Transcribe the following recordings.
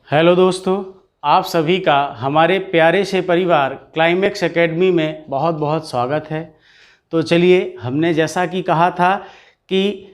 Hello दोस्तों, आप सभी का हमारे प्यारे से परिवार क्लाइमेक्स एकेडमी में बहुत बहुत स्वागत है। तो चलिए, हमने जैसा कि कहा था कि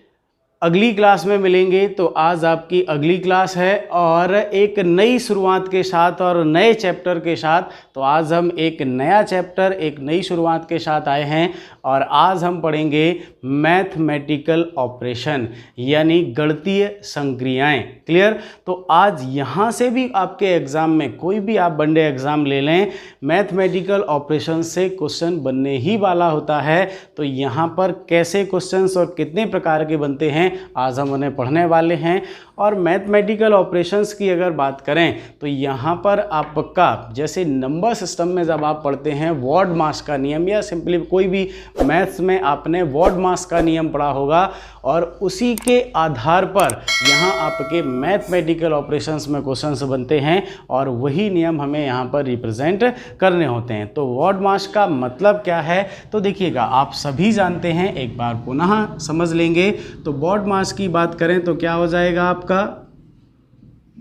अगली क्लास में मिलेंगे, तो आज आपकी अगली क्लास है और एक नई शुरुआत के साथ और नए चैप्टर के साथ। तो आज हम एक नया चैप्टर, एक नई शुरुआत के साथ आए हैं और आज हम पढ़ेंगे मैथमेटिकल ऑपरेशन यानी गणितीय संक्रियाएं। क्लियर? तो आज यहाँ से भी आपके एग्ज़ाम में कोई भी आप वनडे एग्ज़ाम ले लें, मैथमेटिकल ऑपरेशन से क्वेश्चन बनने ही वाला होता है। तो यहाँ पर कैसे क्वेश्चंस और कितने प्रकार के बनते हैं आज हम उन्हें पढ़ने वाले हैं। और मैथमेटिकल ऑपरेशंस की अगर बात करें तो यहाँ पर आपका जैसे नंबर सिस्टम में जब आप पढ़ते हैं वॉर्ड मास का नियम, या सिंपली कोई भी मैथ्स में आपने वॉर्ड मास का नियम पढ़ा होगा, और उसी के आधार पर यहाँ आपके मैथमेटिकल ऑपरेशंस में क्वेश्चंस बनते हैं और वही नियम हमें यहाँ पर रिप्रेजेंट करने होते हैं। तो वॉर्ड मास का मतलब क्या है, तो देखिएगा, आप सभी जानते हैं, एक बार पुनः समझ लेंगे। तो वॉर्ड मास की बात करें तो क्या हो जाएगा आपका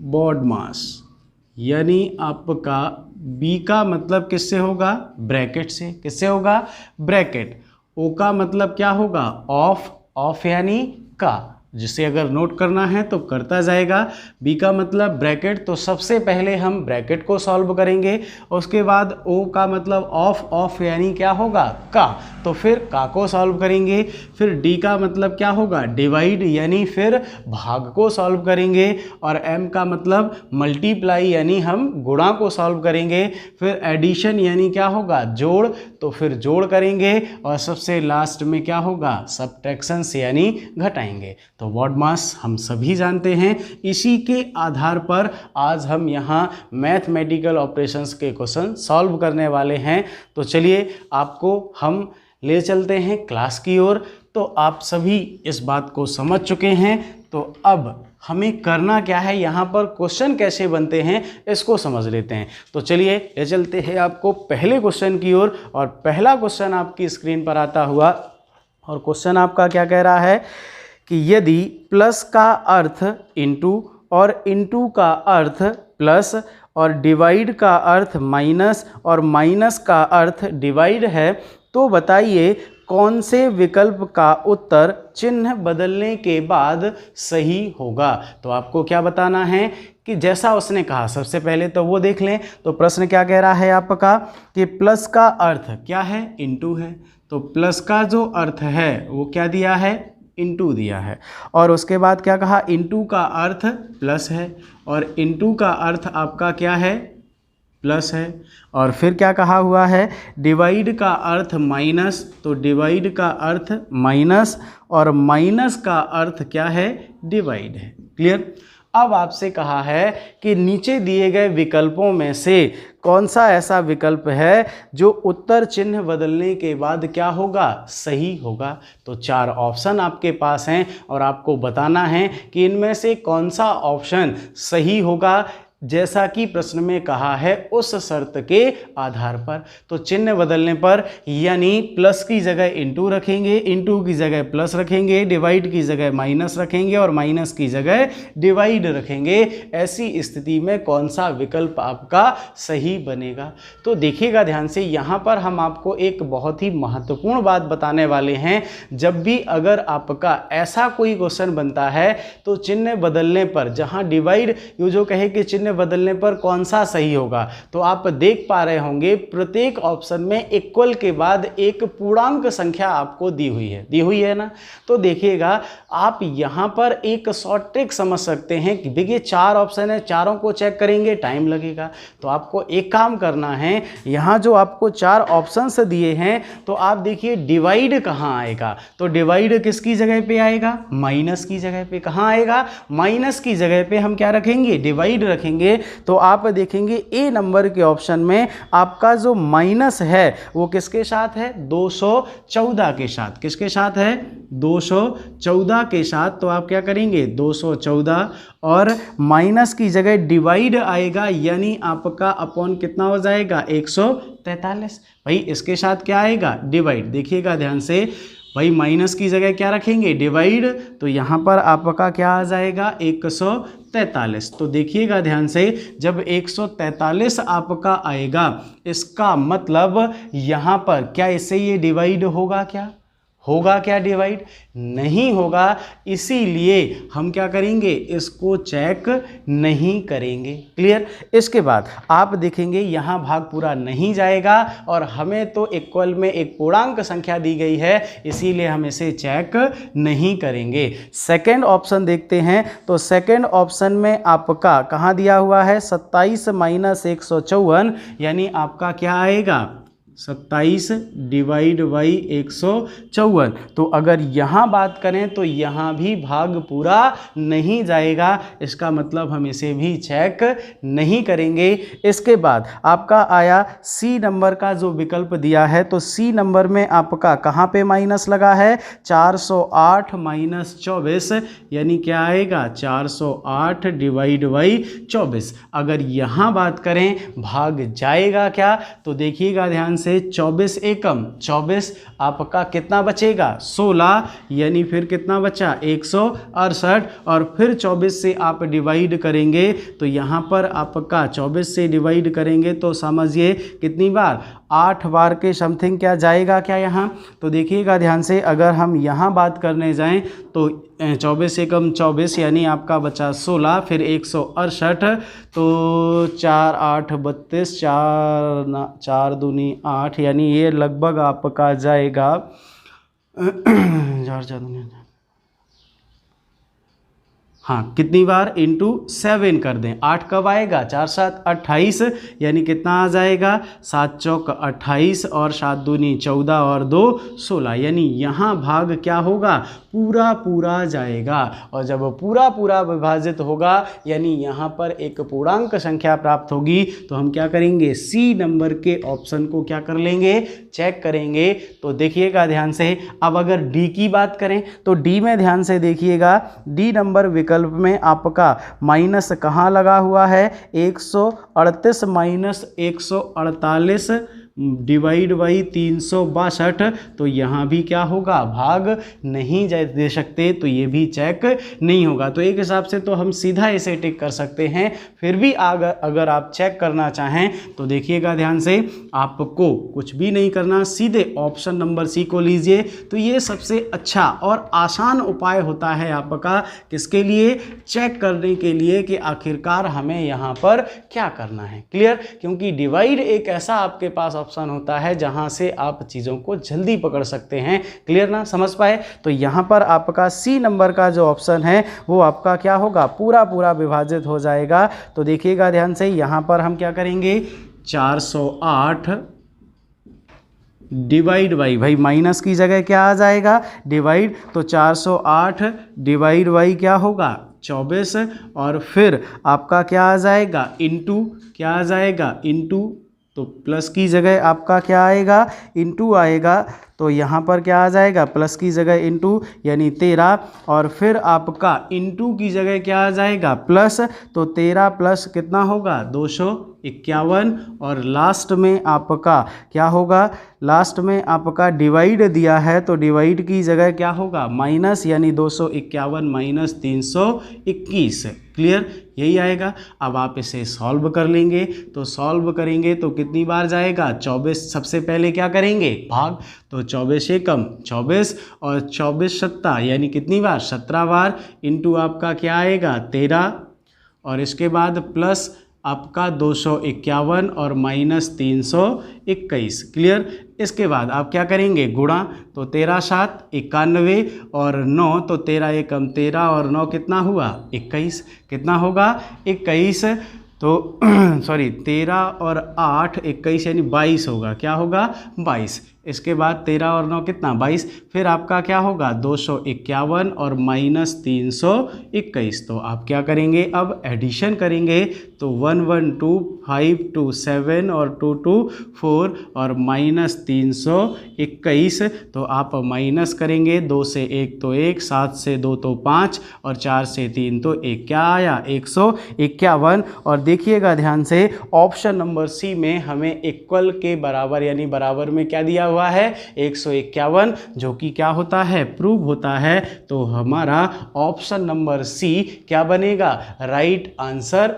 वॉर्ड मास, यानी आपका बी का मतलब किससे होगा, ब्रैकेट से। किससे होगा, ब्रैकेट। ओ का मतलब क्या होगा, ऑफ। ऑफ यानी का, जिसे अगर नोट करना है तो करता जाएगा। बी का मतलब ब्रैकेट, तो सबसे पहले हम ब्रैकेट को सॉल्व करेंगे। उसके बाद ओ का मतलब ऑफ। ऑफ यानी क्या होगा, का, तो फिर का को सॉल्व करेंगे। फिर डी का मतलब क्या होगा, डिवाइड, यानी फिर भाग को सॉल्व करेंगे। और एम का मतलब मल्टीप्लाई, यानी हम गुणा को सॉल्व करेंगे। फिर एडिशन यानी क्या होगा, जोड़, तो फिर जोड़ करेंगे। और सबसे लास्ट में क्या होगा, सब्ट्रैक्शंस यानी घटाएंगे। तो वॉर्ड मास हम सभी जानते हैं। इसी के आधार पर आज हम यहाँ मैथमेटिकल ऑपरेशंस के क्वेश्चन सॉल्व करने वाले हैं। तो चलिए, आपको हम ले चलते हैं क्लास की ओर। तो आप सभी इस बात को समझ चुके हैं, तो अब हमें करना क्या है, यहाँ पर क्वेश्चन कैसे बनते हैं इसको समझ लेते हैं। तो चलिए, ले चलते हैं आपको पहले क्वेश्चन की ओर। और पहला क्वेश्चन आपकी स्क्रीन पर आता हुआ, और क्वेश्चन आपका क्या कह रहा है कि यदि प्लस का अर्थ इंटू और इंटू का अर्थ प्लस और डिवाइड का अर्थ माइनस और माइनस का अर्थ डिवाइड है, तो बताइए कौन से विकल्प का उत्तर चिन्ह बदलने के बाद सही होगा। तो आपको क्या बताना है कि जैसा उसने कहा, सबसे पहले तो वो देख लें। तो प्रश्न क्या कह रहा है आपका कि प्लस का अर्थ क्या है, इंटू है। तो प्लस का जो अर्थ है वो क्या दिया है, इंटू दिया है। और उसके बाद क्या कहा, इंटू का अर्थ प्लस है और इंटू का अर्थ आपका क्या है, प्लस है। और फिर क्या कहा हुआ है, डिवाइड का अर्थ माइनस, तो डिवाइड का अर्थ माइनस और माइनस का अर्थ क्या है, डिवाइड है। क्लियर? अब आपसे कहा है कि नीचे दिए गए विकल्पों में से कौन सा ऐसा विकल्प है जो उत्तर चिन्ह बदलने के बाद क्या होगा, सही होगा। तो 4 ऑप्शन आपके पास हैं और आपको बताना है कि इनमें से कौन सा ऑप्शन सही होगा, जैसा कि प्रश्न में कहा है उस शर्त के आधार पर। तो चिन्ह बदलने पर, यानी प्लस की जगह इंटू रखेंगे, इंटू की जगह प्लस रखेंगे, डिवाइड की जगह माइनस रखेंगे और माइनस की जगह डिवाइड रखेंगे। ऐसी स्थिति में कौन सा विकल्प आपका सही बनेगा। तो देखिएगा ध्यान से, यहाँ पर हम आपको एक बहुत ही महत्वपूर्ण बात बताने वाले हैं। जब भी अगर आपका ऐसा कोई क्वेश्चन बनता है तो चिन्ह बदलने पर, जहाँ डिवाइड यू जो कहे कि चिन्ह बदलने पर कौन सा सही होगा, तो आप देख पा रहे होंगे प्रत्येक ऑप्शन में इक्वल के बाद एक पूर्णांक संख्या आपको दी हुई है ना। तो देखिएगा, आप यहां पर एक शॉर्ट ट्रिक समझ सकते हैं कि देखिए 4 ऑप्शन है, चारों को चेक करेंगे टाइम लगेगा। तो आपको एक काम करना है, यहां जो आपको 4 ऑप्शंस दिए हैं, तो आप देखिए डिवाइड कहां आएगा। तो डिवाइड किसकी जगह पे आएगा, माइनस की जगह पे। कहां आएगा, माइनस की जगह पे हम क्या रखेंगे, डिवाइड रखेंगे। तो आप देखेंगे ए नंबर के ऑप्शन में आपका जो माइनस है वो किसके साथ है, 214 के साथ। किसके साथ है, 214 के साथ। तो आप क्या करेंगे, 214 और माइनस की जगह डिवाइड आएगा, यानी आपका अपॉन कितना हो जाएगा, 143। भाई इसके साथ क्या आएगा, डिवाइड। देखिएगा ध्यान से, भाई माइनस की जगह क्या रखेंगे, डिवाइड, तो यहाँ पर आपका क्या आ जाएगा 143। तो देखिएगा ध्यान से, जब 143 आपका आएगा, इसका मतलब यहाँ पर क्या इससे ये डिवाइड होगा, क्या होगा, क्या डिवाइड नहीं होगा, इसीलिए हम क्या करेंगे, इसको चेक नहीं करेंगे। क्लियर। इसके बाद आप देखेंगे यहाँ भाग पूरा नहीं जाएगा और हमें तो इक्वल में एक पूर्णांक संख्या दी गई है, इसीलिए हम इसे चेक नहीं करेंगे। सेकंड ऑप्शन देखते हैं, तो सेकंड ऑप्शन में आपका कहाँ दिया हुआ है 27 माइनस 154, यानी आपका क्या आएगा 27 डिवाइड बाई 154। तो अगर यहाँ बात करें तो यहाँ भी भाग पूरा नहीं जाएगा, इसका मतलब हम इसे भी चेक नहीं करेंगे। इसके बाद आपका आया सी नंबर का जो विकल्प दिया है, तो सी नंबर में आपका कहाँ पे माइनस लगा है 408 माइनस 24, यानी क्या आएगा 408 डिवाइड बाई 24। अगर यहाँ बात करें भाग जाएगा क्या, तो देखिएगा ध्यान से 24 एकम 24, आपका कितना बचेगा 16, यानी फिर कितना बचा 168, और फिर 24 से आप डिवाइड करेंगे तो यहाँ पर आपका 24 से डिवाइड करेंगे तो समझिए कितनी बार 8 बार के समथिंग क्या जाएगा क्या यहाँ। तो देखिएगा ध्यान से, अगर हम यहाँ बात करने जाएं तो 24 एकम 24, यानी आपका बचा 16, फिर 168, तो 4 8 32, 4 दूनी 8, यानी ये लगभग आपका जाएगा 4 4 दूनी, हाँ कितनी बार इंटू 7 कर दें, 8 कब आएगा 4 7 28, यानी कितना आ जाएगा 7 चौक 28 और 7 दूनी 14 और 2 16, यानी यहाँ भाग क्या होगा पूरा पूरा जाएगा। और जब पूरा पूरा विभाजित होगा यानी यहाँ पर एक पूर्णांक संख्या प्राप्त होगी, तो हम क्या करेंगे सी नंबर के ऑप्शन को क्या कर लेंगे चेक करेंगे। तो देखिएगा ध्यान से, अब अगर डी की बात करें तो डी में ध्यान से देखिएगा, डी नंबर विकल्प में आपका माइनस कहाँ लगा हुआ है 138 माइनस 148 डिवाइड बाई 362, तो यहाँ भी क्या होगा भाग नहीं दे सकते, तो ये भी चेक नहीं होगा। तो एक हिसाब से तो हम सीधा इसे टिक कर सकते हैं, फिर भी अगर आप चेक करना चाहें तो देखिएगा ध्यान से, आपको कुछ भी नहीं करना, सीधे ऑप्शन नंबर सी को लीजिए। तो ये सबसे अच्छा और आसान उपाय होता है आपका, किसके लिए चेक करने के लिए कि आखिरकार हमें यहाँ पर क्या करना है। क्लियर। क्योंकि डिवाइड एक ऐसा आपके पास ऑप्शन होता है जहां से आप चीज़ों को जल्दी पकड़ सकते हैं। क्लियर ना, समझ पाए। तो यहां पर आपका सी नंबर का जो ऑप्शन है वो आपका क्या होगा पूरा पूरा विभाजित हो जाएगा। तो देखिएगा ध्यान से, यहां पर हम क्या करेंगे 408 डिवाइड बाई, भाई माइनस की जगह क्या आ जाएगा डिवाइड, तो 408 डिवाइड बाई क्या होगा 24, और फिर आपका क्या आ जाएगा इनटू, क्या आ जाएगा इनटू, तो प्लस की जगह आपका क्या आएगा इनटू आएगा, तो यहाँ पर क्या आ जाएगा प्लस की जगह इनटू यानी 13, और फिर आपका इनटू की जगह क्या आ जाएगा प्लस, तो 13 प्लस कितना होगा 251, और लास्ट में आपका क्या होगा, लास्ट में आपका डिवाइड दिया है तो डिवाइड की जगह क्या होगा माइनस, यानी 251 माइनस 321। क्लियर, यही आएगा। अब आप इसे सॉल्व कर लेंगे, तो सॉल्व करेंगे तो कितनी बार जाएगा 24, सबसे पहले क्या करेंगे भाग, तो 24 एकम 24 और 24 सत्ता यानी कितनी बार 17 बार, इनटू आपका क्या आएगा 13, और इसके बाद प्लस आपका 251 और माइनस 321। क्लियर। इसके बाद आप क्या करेंगे गुणा, तो 13 7 91 और 9, तो 13 एकम 13 और 9 कितना हुआ 21, कितना होगा 21, तो सॉरी 13 और 8 21 यानी 22 होगा, क्या होगा 22। इसके बाद 13 और 9 कितना 22, फिर आपका क्या होगा 251 और माइनस 321। तो आप क्या करेंगे अब एडिशन करेंगे, तो 1 1 2 5 2 7 और 2 2 4 और माइनस 321, तो आप माइनस करेंगे, 2 से 1 तो 1, 7 से 2 तो 5 और 4 से 3 तो 1, क्या आया 151। और देखिएगा ध्यान से ऑप्शन नंबर सी में हमें इक्वल के बराबर यानी बराबर में क्या दिया हुआ हुआ है 151, जो कि क्या होता है, प्रूव होता है। तो हमारा ऑप्शन नंबर सी क्या बनेगा, राइट आंसर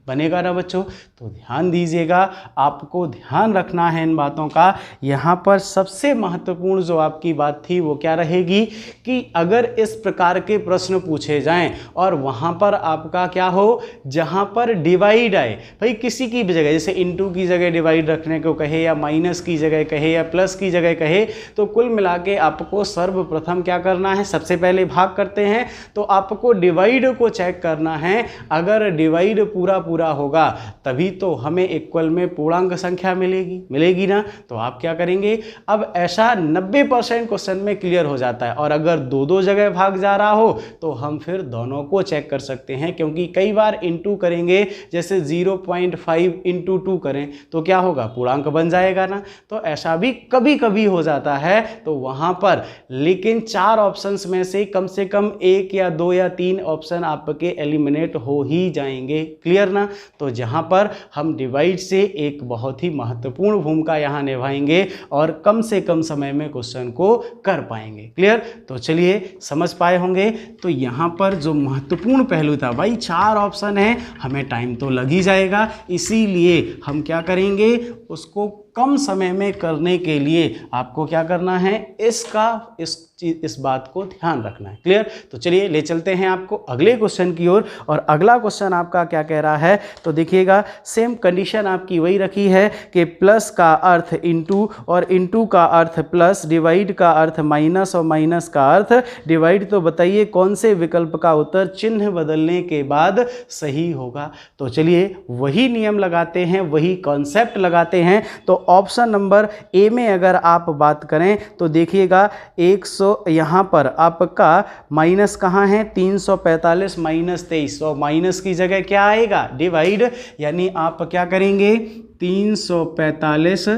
बनेगा ना बच्चों। तो ध्यान दीजिएगा, आपको ध्यान रखना है इन बातों का। यहाँ पर सबसे महत्वपूर्ण जो आपकी बात थी वो क्या रहेगी कि अगर इस प्रकार के प्रश्न पूछे जाएं और वहाँ पर आपका क्या हो, जहाँ पर डिवाइड आए, भाई किसी की भी जगह, जैसे इनटू की जगह डिवाइड रखने को कहे या माइनस की जगह कहे या प्लस की जगह कहे, तो कुल मिला के आपको सर्वप्रथम क्या करना है, सबसे पहले भाग करते हैं तो आपको डिवाइड को चेक करना है। अगर डिवाइड पूरा होगा तभी तो हमें इक्वल में पूर्णांक संख्या मिलेगी ना। तो आप क्या करेंगे, अब ऐसा 90% क्वेश्चन में क्लियर हो जाता है। और अगर दो जगह भाग जा रहा हो तो हम फिर दोनों को चेक कर सकते हैं, क्योंकि कई बार इनटू करेंगे, जैसे 0.5 × 2 करें तो क्या होगा, पूर्णांक बन जाएगा ना। तो ऐसा भी कभी कभी हो जाता है। तो वहां पर लेकिन 4 ऑप्शंस में से कम 1 या 2 या 3 ऑप्शन आपके एलिमिनेट हो ही जाएंगे। क्लियर ना। तो जहां पर हम डिवाइड से एक बहुत ही महत्वपूर्ण भूमिका यहां निभाएंगे और कम से कम समय में क्वेश्चन को कर पाएंगे। क्लियर। तो चलिए समझ पाए होंगे। तो यहां पर जो महत्वपूर्ण पहलू था, भाई 4 ऑप्शन है, हमें टाइम तो लग ही जाएगा, इसीलिए हम क्या करेंगे, उसको कम समय में करने के लिए आपको क्या करना है, इस बात को ध्यान रखना है। क्लियर। तो चलिए ले चलते हैं आपको अगले क्वेश्चन की ओर। और अगला क्वेश्चन आपका क्या कह रहा है, तो देखिएगा सेम कंडीशन आपकी वही रखी है कि प्लस का अर्थ इनटू और इनटू का अर्थ प्लस, डिवाइड का अर्थ माइनस और माइनस का अर्थ डिवाइड। तो बताइए कौन से विकल्प का उत्तर चिन्ह बदलने के बाद सही होगा। तो चलिए वही नियम लगाते हैं, वही कॉन्सेप्ट लगाते हैं। तो ऑप्शन नंबर ए में अगर आप बात करें तो देखिएगा 100, यहाँ पर आपका माइनस कहाँ है, 345 माइनस 23, तो माइनस की जगह क्या आएगा, डिवाइड। यानी आप क्या करेंगे, 345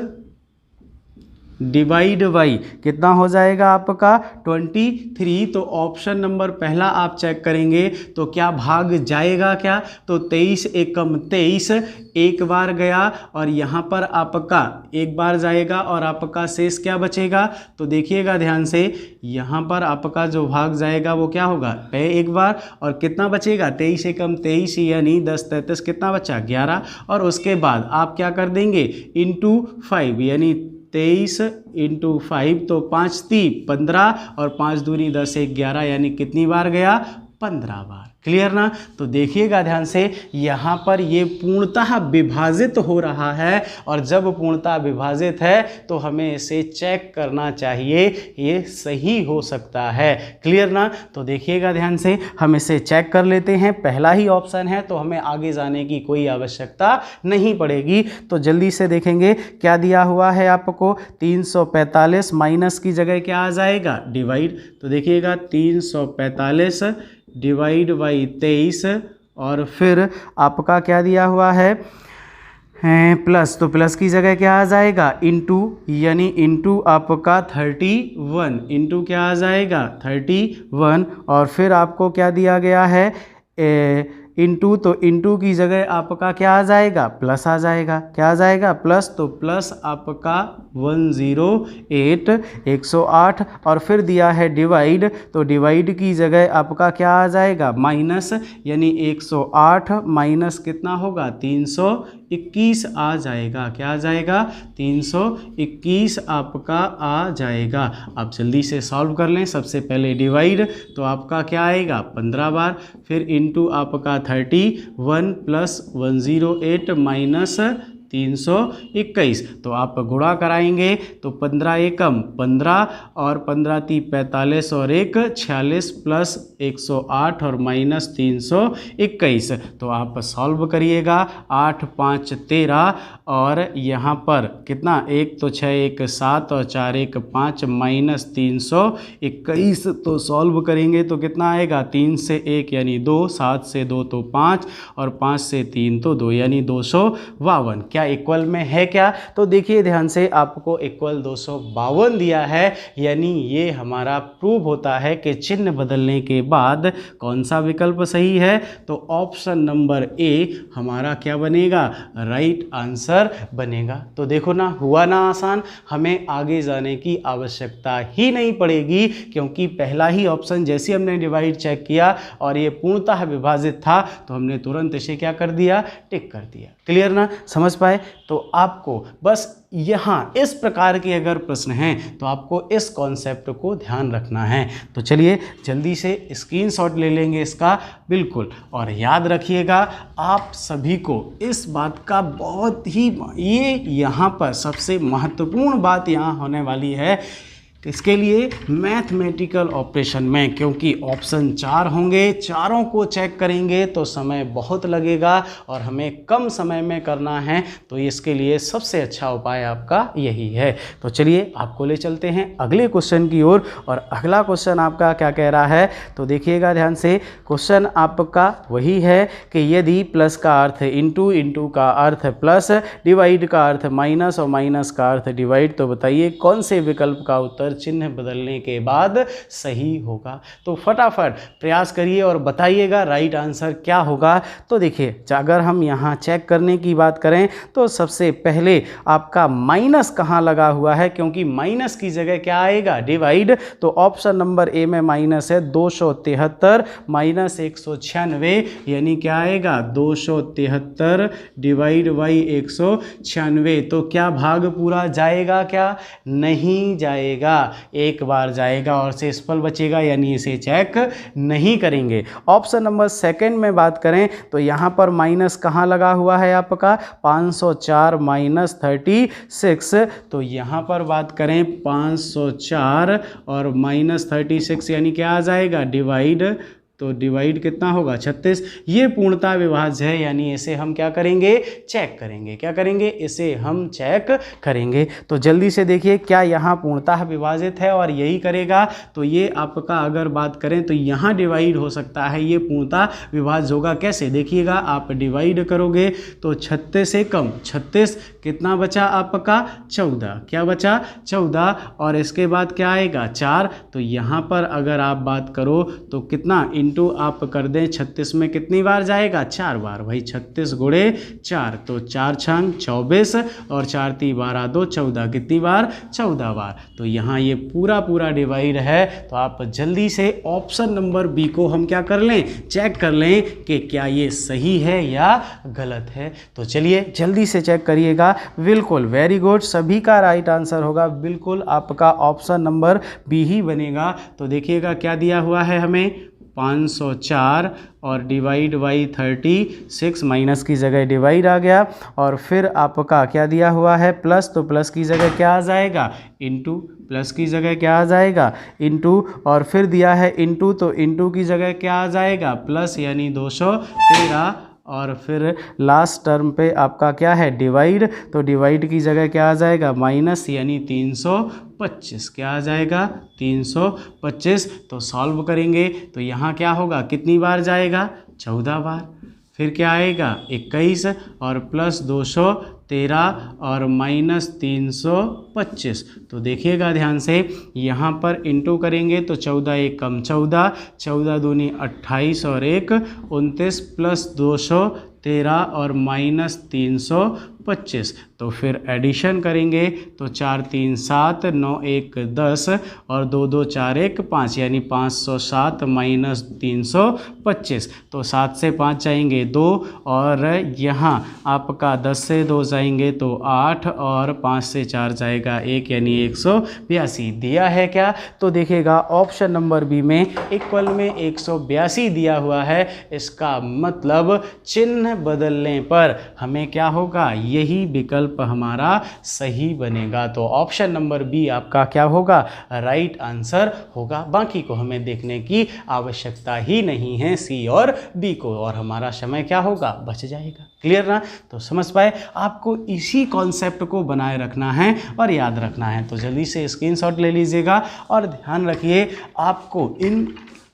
डिवाइड बाई कितना हो जाएगा आपका 23। तो ऑप्शन नंबर पहला आप चेक करेंगे तो क्या भाग जाएगा क्या, तो 23 एकम 23 एक बार गया और यहाँ पर आपका एक बार जाएगा और आपका शेष क्या बचेगा। तो देखिएगा ध्यान से, यहाँ पर आपका जो भाग जाएगा वो क्या होगा, एक बार, और कितना बचेगा 23 एकम 23 यानी 10 33 कितना बचा 11। और उसके बाद आप क्या कर देंगे इंटू 5 यानी 23 × 5, तो 5 × 3 15 और 5 दूनी 10 1 11 यानी कितनी बार गया, 15 बार। क्लियर ना। तो देखिएगा ध्यान से, यहाँ पर ये पूर्णतः विभाजित हो रहा है और जब पूर्णतः विभाजित है तो हमें इसे चेक करना चाहिए, ये सही हो सकता है। क्लियर ना। तो देखिएगा ध्यान से, हम इसे चेक कर लेते हैं। पहला ही ऑप्शन है तो हमें आगे जाने की कोई आवश्यकता नहीं पड़ेगी। तो जल्दी से देखेंगे क्या दिया हुआ है आपको, 345 माइनस की जगह क्या आ जाएगा, डिवाइड। तो देखिएगा 345 डिवाइड बाई 23 और फिर आपका क्या दिया हुआ है प्लस, तो प्लस की जगह क्या आ जाएगा इनटू, यानी इनटू आपका 31, इनटू क्या आ जाएगा 31। और फिर आपको क्या दिया गया है इनटू, तो इनटू की जगह आपका क्या आ जाएगा, प्लस आ जाएगा। क्या आ जाएगा, प्लस। तो प्लस आपका 108 108 और फिर दिया है डिवाइड, तो डिवाइड की जगह आपका क्या आ जाएगा, माइनस, यानी 108 माइनस कितना होगा 321 आ जाएगा। क्या आ जाएगा, 321 आपका आ जाएगा। आप जल्दी से सॉल्व कर लें। सबसे पहले डिवाइड, तो आपका क्या आएगा 15 बार, फिर इनटू आपका 31 प्लस 108 माइनस 321, तो आप गुणा कराएंगे तो 15 एकम 15 और 15 × 3 45 और 1 46 प्लस 108 और माइनस 321। तो आप सॉल्व करिएगा, 8 5 13 और यहाँ पर कितना, 1 तो 6 1 7 और 4 1 5 माइनस 321। तो सॉल्व करेंगे तो कितना आएगा, 3 से 1 यानी 2, 7 से 2 तो 5 और 5 से 3 तो 2 यानी 252। क्या इक्वल में है क्या, तो देखिए ध्यान से, आपको इक्वल 252 दिया है, यानी ये हमारा प्रूव होता है कि चिन्ह बदलने के बाद कौन सा विकल्प सही है, तो ऑप्शन नंबर ए हमारा क्या बनेगा, राइट आंसर बनेगा। तो देखो ना, हुआ ना आसान, हमें आगे जाने की आवश्यकता ही नहीं पड़ेगी, क्योंकि पहला ही ऑप्शन जैसे हमने डिवाइड चेक किया और ये पूर्णतः विभाजित था, तो हमने तुरंत इसे क्या कर दिया, टिक कर दिया। क्लियर ना, समझ पाए। तो आपको बस यहाँ इस प्रकार के अगर प्रश्न हैं तो आपको इस कॉन्सेप्ट को ध्यान रखना है। तो चलिए जल्दी से स्क्रीनशॉट ले लेंगे इसका, बिल्कुल, और याद रखिएगा आप सभी को इस बात का बहुत ही, ये यहाँ पर सबसे महत्वपूर्ण बात यहाँ होने वाली है, इसके लिए मैथमेटिकल ऑपरेशन में, क्योंकि ऑप्शन 4 होंगे, चारों को चेक करेंगे तो समय बहुत लगेगा और हमें कम समय में करना है, तो इसके लिए सबसे अच्छा उपाय आपका यही है। तो चलिए आपको ले चलते हैं अगले क्वेश्चन की ओर, और अगला क्वेश्चन आपका क्या कह रहा है, तो देखिएगा ध्यान से। क्वेश्चन आपका वही है कि यदि प्लस का अर्थ इंटू, इंटू का अर्थ प्लस, डिवाइड का अर्थ माइनस और माइनस का अर्थ डिवाइड, तो बताइए कौन से विकल्प का उत्तर चिन्ह बदलने के बाद सही होगा। तो फटाफट प्रयास करिए और बताइएगा राइट आंसर क्या होगा। तो देखिए अगर हम यहाँ चेक करने की बात करें तो सबसे पहले आपका माइनस कहाँ लगा हुआ है, क्योंकि माइनस की जगह क्या आएगा, डिवाइड। तो ऑप्शन नंबर ए में माइनस है, 273 माइनस 196, यानी क्या आएगा, 273 डिवाइड बाई 196। तो क्या भाग पूरा जाएगा, क्या नहीं जाएगा, एक बार जाएगा और शेषफल बचेगा, यानी इसे चेक नहीं करेंगे। ऑप्शन नंबर सेकंड में बात करें तो यहाँ पर माइनस कहाँ लगा हुआ है आपका, 504 माइनस 36, तो यहाँ पर बात करें 504 और माइनस 36, यानी क्या आ जाएगा, डिवाइड। तो डिवाइड कितना होगा, 36। ये पूर्णता विभाज्य है, यानी इसे हम क्या करेंगे, चेक करेंगे। क्या करेंगे, इसे हम चेक करेंगे। तो जल्दी से देखिए क्या यहाँ पूर्णता विभाजित है और यही करेगा, तो ये आपका अगर बात करें तो यहाँ डिवाइड हो सकता है, ये पूर्णता विभाज्य होगा। कैसे, देखिएगा आप डिवाइड करोगे तो 36 से कम 36, कितना बचा आपका, 14। क्या बचा, 14, और इसके बाद क्या आएगा, 4। तो यहाँ पर अगर आप बात करो तो कितना, इंटू आप कर दें 36 में कितनी बार जाएगा, 4 बार। भाई 36 गुणे 4, तो 4 छंग 24 और 4 × 3 = 12 2 14, कितनी बार, 14 बार। तो यहाँ ये पूरा डिवाइड है। तो आप जल्दी से ऑप्शन नंबर बी को हम क्या कर लें, चेक कर लें कि क्या ये सही है या गलत है। तो चलिए जल्दी से चेक करिएगा। बिल्कुल, वेरी गुड, सभी का राइट आंसर होगा, बिल्कुल आपका ऑप्शन नंबर बी ही बनेगा। तो देखिएगा क्या दिया हुआ है हमें, 504 और डिवाइड बाई 36, माइनस की जगह डिवाइड आ गया, और फिर आपका क्या दिया हुआ है, प्लस। तो प्लस की जगह क्या आ जाएगा, इंटू। प्लस की जगह क्या आ जाएगा, इंटू, और फिर दिया है इंटू, तो इंटू की जगह क्या आ जाएगा, प्लस, यानी 213, और फिर लास्ट टर्म पे आपका क्या है, डिवाइड। तो डिवाइड की जगह क्या आ जाएगा, माइनस, यानी 325। क्या आ जाएगा, 325। तो सॉल्व करेंगे तो यहाँ क्या होगा, कितनी बार जाएगा, 14 बार। फिर क्या आएगा, 21, और प्लस 213 और माइनस 325। तो देखिएगा ध्यान से, यहाँ पर इंटू करेंगे तो 14 एक कम 14, 14 दूनी 28 और 1 29, प्लस 213 और माइनस 325। तो फिर एडिशन करेंगे तो 4 3 7, 9 1 10 और 2 2 4 1 5, यानी 507 माइनस 325। तो 7 से 5 जाएंगे 2, और यहाँ आपका 10 से 2 जाएंगे तो 8, और 5 से 4 जाएगा 1, यानी 182 दिया है क्या। तो देखिएगा ऑप्शन नंबर बी में इक्वल में 182 दिया हुआ है। इसका मतलब चिन्ह बदलने पर हमें क्या होगा, यही विकल्प हमारा सही बनेगा। तो ऑप्शन नंबर बी आपका क्या होगा, राइट आंसर होगा। बाकी को हमें देखने की आवश्यकता ही नहीं है, सी और बी को, और हमारा समय क्या होगा, बच जाएगा। क्लियर ना। तो समझ पाए, आपको इसी कॉन्सेप्ट को बनाए रखना है और याद रखना है। तो जल्दी से स्क्रीनशॉट ले लीजिएगा और ध्यान रखिए आपको इन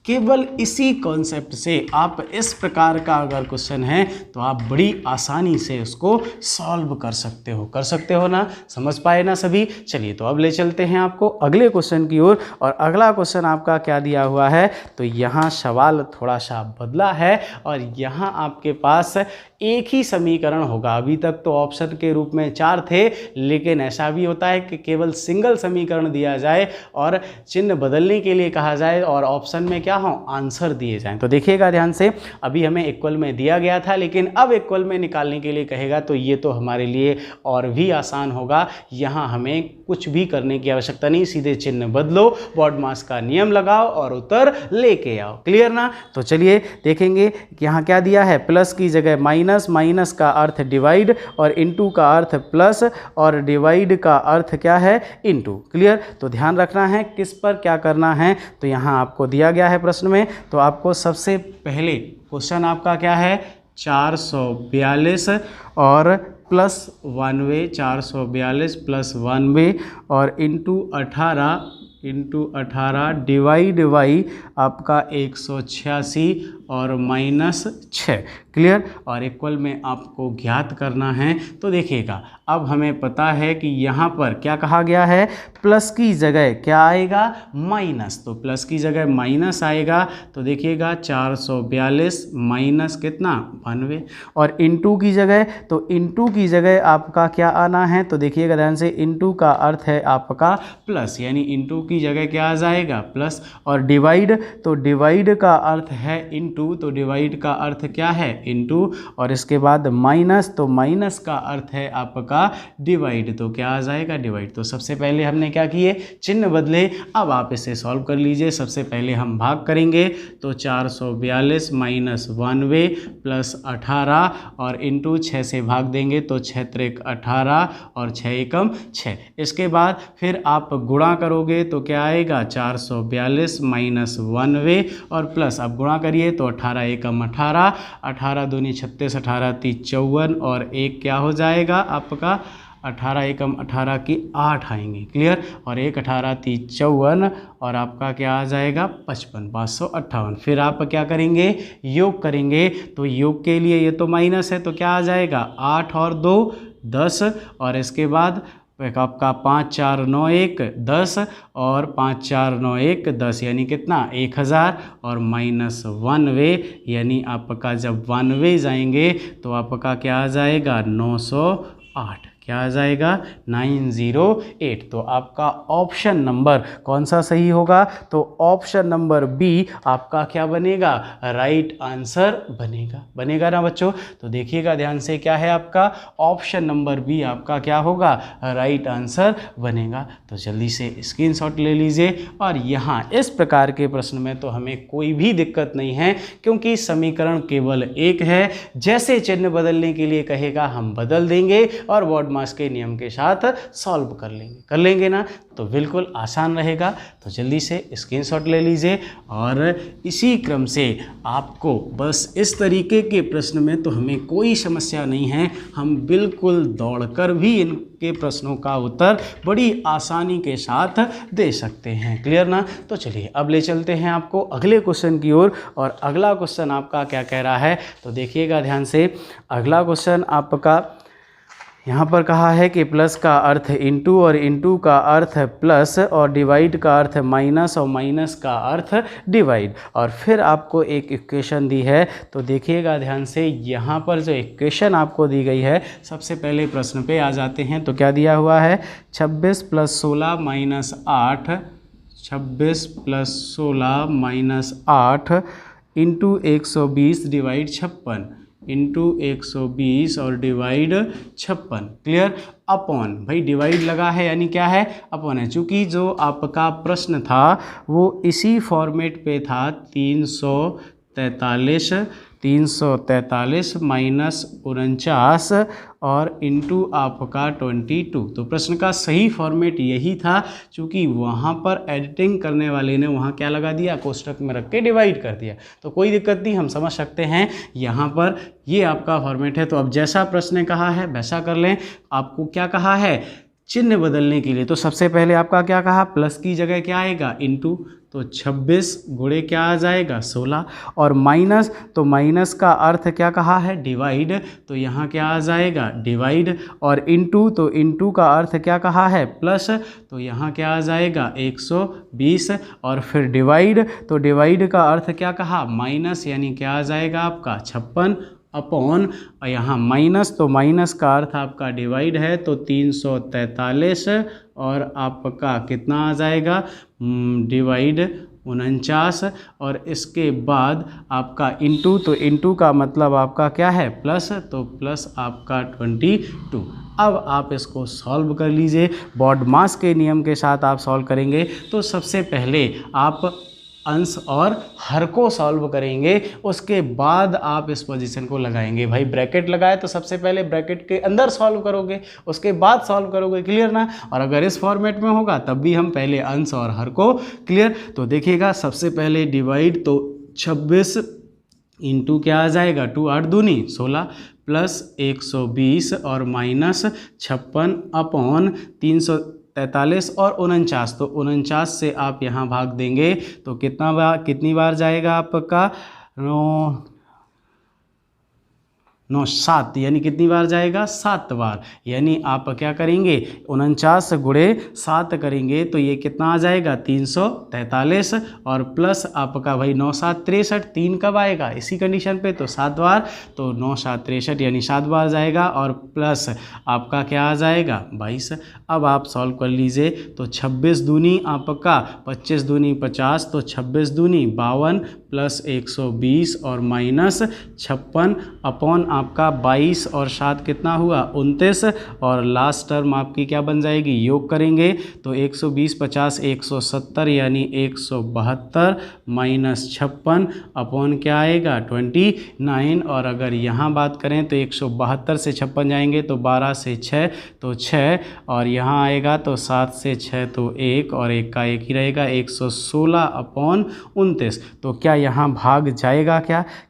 केवल इसी कॉन्सेप्ट से आप इस प्रकार का अगर क्वेश्चन है तो आप बड़ी आसानी से उसको सॉल्व कर सकते हो ना। समझ पाए ना सभी। चलिए तो अब ले चलते हैं आपको अगले क्वेश्चन की ओर। और अगला क्वेश्चन आपका क्या दिया हुआ है, तो यहाँ सवाल थोड़ा सा बदला है और यहाँ आपके पास एक ही समीकरण होगा। अभी तक तो ऑप्शन के रूप में 4 थे, लेकिन ऐसा भी होता है कि केवल सिंगल समीकरण दिया जाए और चिन्ह बदलने के लिए कहा जाए और ऑप्शन में क्या हो, आंसर दिए जाएं। तो देखिएगा ध्यान से, अभी हमें इक्वल में दिया गया था, लेकिन अब इक्वल में निकालने के लिए कहेगा तो ये तो हमारे लिए और भी आसान होगा। यहाँ हमें कुछ भी करने की आवश्यकता नहीं, सीधे चिन्ह बदलो, बॉडमास का नियम लगाओ और उत्तर लेके आओ। क्लियर ना। तो चलिए देखेंगे कि यहाँ क्या दिया है, प्लस की जगह माइनस, माइनस का अर्थ डिवाइड और इनटू का अर्थ प्लस और डिवाइड का अर्थ क्या है, इनटू। क्लियर। तो ध्यान रखना है किस पर क्या करना है। तो यहाँ आपको दिया गया है प्रश्न में, तो आपको सबसे पहले क्वेश्चन आपका क्या है, 442 और प्लस 1 442 प्लस 1 और इंटू 18 डिवाइड बाई आपका 186 और माइनस 6। क्लियर। और इक्वल में आपको ज्ञात करना है। तो देखिएगा अब हमें पता है कि यहाँ पर क्या कहा गया है, प्लस की जगह क्या आएगा, माइनस। तो प्लस की जगह माइनस आएगा। तो देखिएगा 442 माइनस कितना, 92 और इंटू की जगह, तो इंटू की जगह आपका क्या आना है, तो देखिएगा ध्यान से, इंटू का अर्थ है आपका प्लस, यानी इंटू की जगह क्या आ जाएगा, प्लस। और डिवाइड, तो डिवाइड का अर्थ है इंटू, तो डिवाइड का अर्थ क्या है, इंटू। और इसके बाद माइनस, तो माइनस का अर्थ है आपका डिवाइड, तो क्या आ जाएगा, डिवाइड। तो सबसे पहले हमने क्या किए, चिन्ह बदले। अब आप इसे सॉल्व कर लीजिए। सबसे पहले हम भाग करेंगे, तो 442 माइनस 92 प्लस 18 और इंटू 6 से भाग देंगे, तो 6 त्रिक 18 और 6 एकम 6। इसके बाद फिर आप गुणा करोगे तो क्या आएगा, 442 माइनस 92 और प्लस, अब गुणा करिए तो 18 एकम 18, 18 दूनी 36, 18 तीस 54 और एक क्या हो जाएगा आपका, 18 एकम 18 की 8 आएंगे। क्लियर। और 1 18 30 54 और आपका क्या आ जाएगा, 55 558। फिर आप क्या करेंगे, योग करेंगे। तो योग के लिए ये तो माइनस है, तो क्या आ जाएगा, 8 और 2 10 और इसके बाद आपका 5 4 9 1 10 और 5 4 9 1 10 यानी कितना, 1000 और माइनस 1 यानी आपका जब 1 जाएंगे तो आपका क्या आ जाएगा, 908। क्या आ जाएगा, 908। तो आपका ऑप्शन नंबर कौन सा सही होगा, तो ऑप्शन नंबर बी आपका क्या बनेगा, राइट आंसर बनेगा ना बच्चों। तो देखिएगा ध्यान से, क्या है आपका ऑप्शन नंबर बी आपका क्या होगा, राइट आंसर बनेगा। तो जल्दी से स्क्रीनशॉट ले लीजिए। और यहाँ इस प्रकार के प्रश्न में तो हमें कोई भी दिक्कत नहीं है, क्योंकि समीकरण केवल एक है। जैसे चिन्ह बदलने के लिए कहेगा हम बदल देंगे और बॉडमास के नियम के साथ सॉल्व कर लेंगे ना। तो बिल्कुल आसान रहेगा। तो जल्दी से स्क्रीनशॉट ले लीजिए। और इसी क्रम से आपको बस इस तरीके के प्रश्न में तो हमें कोई समस्या नहीं है, हम बिल्कुल दौड़कर भी इनके प्रश्नों का उत्तर बड़ी आसानी के साथ दे सकते हैं। क्लियर ना। तो चलिए अब ले चलते हैं आपको अगले क्वेश्चन की ओर। और अगला क्वेश्चन आपका क्या कह रहा है, तो देखिएगा ध्यान से। अगला क्वेश्चन आपका यहाँ पर कहा है कि प्लस का अर्थ इंटू और इंटू का अर्थ प्लस और डिवाइड का अर्थ माइनस और माइनस का अर्थ डिवाइड। और फिर आपको एक इक्वेशन दी है। तो देखिएगा ध्यान से, यहाँ पर जो इक्वेशन आपको दी गई है, सबसे पहले प्रश्न पे आ जाते हैं। तो क्या दिया हुआ है, 26 + 16 - 8, 26 + 16 - 8 इंटू 120 डिवाइड 56 इंटू 120 और डिवाइड 56। क्लियर। अपॉन, भाई डिवाइड लगा है यानी क्या है, अपॉन है। चूँकि जो आपका प्रश्न था वो इसी फॉर्मेट पे था, 343 माइनस 49 और इंटू आपका 22। तो प्रश्न का सही फॉर्मेट यही था। चूँकि वहाँ पर एडिटिंग करने वाले ने वहाँ क्या लगा दिया, कोष्टक में रख के डिवाइड कर दिया। तो कोई दिक्कत नहीं, हम समझ सकते हैं। यहाँ पर ये आपका फॉर्मेट है। तो अब जैसा प्रश्न ने कहा है वैसा कर लें। आपको क्या कहा है, चिन्ह बदलने के लिए, तो सबसे पहले आपका क्या कहा, प्लस की जगह क्या आएगा इनटू, तो 26 गुणे क्या आ जाएगा 16, और माइनस, तो माइनस का अर्थ क्या कहा है डिवाइड, तो यहाँ क्या आ जाएगा डिवाइड, और इनटू, तो इनटू का अर्थ क्या कहा है प्लस, तो यहाँ क्या आ जाएगा 120, और फिर डिवाइड, तो डिवाइड का अर्थ क्या कहा माइनस, यानी क्या आ जाएगा आपका 56 अपॉन, और यहाँ माइनस, तो माइनस का अर्थ आपका डिवाइड है, तो 343, और आपका कितना आ जाएगा डिवाइड 49, और इसके बाद आपका इनटू, तो इनटू का मतलब आपका क्या है प्लस, तो प्लस आपका 22। अब आप इसको सॉल्व कर लीजिए, बॉडमास के नियम के साथ आप सॉल्व करेंगे। तो सबसे पहले आप अंश और हर को सॉल्व करेंगे, उसके बाद आप इस पोजीशन को लगाएंगे। भाई ब्रैकेट लगाए तो सबसे पहले ब्रैकेट के अंदर सॉल्व करोगे, उसके बाद सॉल्व करोगे, क्लियर ना। और अगर इस फॉर्मेट में होगा तब भी हम पहले अंश और हर को, क्लियर। तो देखिएगा सबसे पहले डिवाइड, तो 26 इंटू क्या आ जाएगा 2 8 दूनी 16 प्लस 120 और माइनस 56 अपॉन 343 और 49, तो 49 से आप यहाँ भाग देंगे तो कितनी बार जाएगा आपका 9 7, यानी कितनी बार जाएगा 7 बार। यानी आप क्या करेंगे 49 गुणे 7 करेंगे तो ये कितना आ जाएगा 343, और प्लस आपका भाई 9 7 63, 3 कब आएगा इसी कंडीशन पे, तो 7 बार, तो 9 7 63 यानी 7 बार जाएगा, और प्लस आपका क्या आ जाएगा 22। अब आप सॉल्व कर लीजिए, तो 26 दूनी आपका 25 दूनी 50, तो 26 दूनी 52 प्लस 120 और माइनस 56 अपॉन आपका 22 और 7 कितना हुआ 29, और लास्ट टर्म आपकी क्या बन जाएगी, योग करेंगे तो 120 50 170 यानी 172 माइनस 56 अपॉन क्या आएगा 29, और अगर यहाँ बात करें तो 172 से 56 जाएंगे तो 12 से 6 तो 6, और यहाँ आएगा तो 7 से 6 तो 1 और 1 का 1 ही रहेगा 116 अपॉन 29। तो क्या यहाँ भाग जाएगा,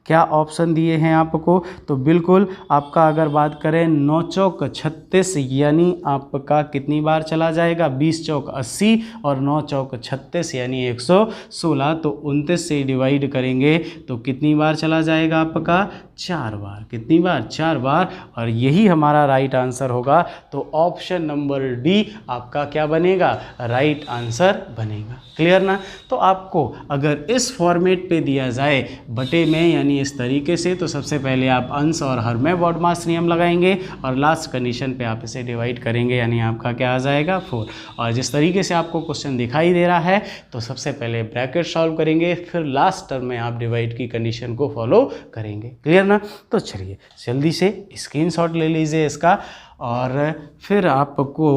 क्या ऑप्शन दिए हैं आपको, तो बिल्कुल आपका अगर बात करें 9 चौक 36 यानी आपका कितनी बार चला जाएगा 20 चौक 80 और 9 चौक 36 यानी 116, तो 29 से डिवाइड करेंगे तो कितनी बार चला जाएगा आपका 4 बार, कितनी बार 4 बार, और यही हमारा राइट आंसर होगा। तो ऑप्शन नंबर डी आपका क्या बनेगा, राइट आंसर बनेगा, क्लियर ना। तो आपको अगर इस फॉर्मेट पे दिया जाए बटे में यानी इस तरीके से, तो सबसे पहले आप अंश और हर में बॉडमास नियम लगाएंगे और लास्ट कंडीशन पे आप इसे डिवाइड करेंगे, यानी आपका क्या आ जाएगा 4। और जिस तरीके से आपको क्वेश्चन दिखाई दे रहा है तो सबसे पहले ब्रैकेट सॉल्व करेंगे, फिर लास्ट टर्म में आप डिवाइड की कंडीशन को फॉलो करेंगे, क्लियर ना। तो चलिए जल्दी से स्क्रीनशॉट ले लीजिए इसका, और फिर आपको,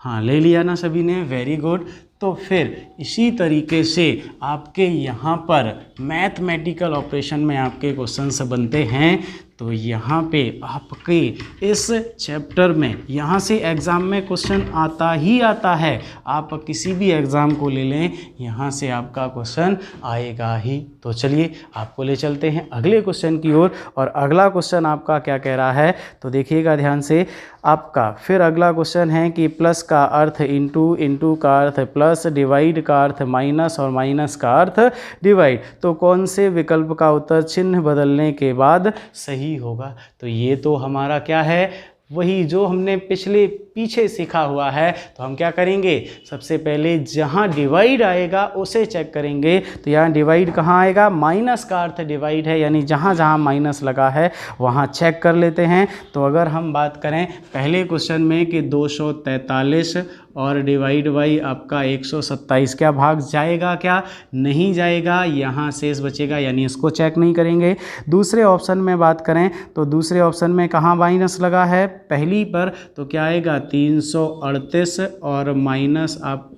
हाँ ले लिया ना सभी ने, वेरी गुड। तो फिर इसी तरीके से आपके यहाँ पर मैथमेटिकल ऑपरेशन में आपके क्वेश्चंस बनते हैं। तो यहाँ पे आपके इस चैप्टर में यहाँ से एग्ज़ाम में क्वेश्चन आता ही आता है, आप किसी भी एग्ज़ाम को ले लें यहाँ से आपका क्वेश्चन आएगा ही। तो चलिए आपको ले चलते हैं अगले क्वेश्चन की ओर, और अगला क्वेश्चन आपका क्या कह रहा है तो देखिएगा ध्यान से। आपका फिर अगला क्वेश्चन है कि प्लस का अर्थ इंटू, इंटू का अर्थ प्लस, डिवाइड का अर्थ माइनस और माइनस का अर्थ डिवाइड, तो कौन से विकल्प का उत्तर चिन्ह बदलने के बाद सही होगा। तो ये तो हमारा क्या है, वही जो हमने पीछे सीखा हुआ है। तो हम क्या करेंगे, सबसे पहले जहाँ डिवाइड आएगा उसे चेक करेंगे। तो यहाँ डिवाइड कहाँ आएगा, माइनस का अर्थ डिवाइड है, यानी जहाँ जहाँ माइनस लगा है वहाँ चेक कर लेते हैं। तो अगर हम बात करें पहले क्वेश्चन में कि 243 और डिवाइड बाई आपका 127, क्या भाग जाएगा, क्या नहीं जाएगा, यहाँ शेष बचेगा, यानी इसको चेक नहीं करेंगे। दूसरे ऑप्शन में बात करें तो दूसरे ऑप्शन में कहाँ माइनस लगा है, पहली पर, तो क्या आएगा 338 और माइनस आप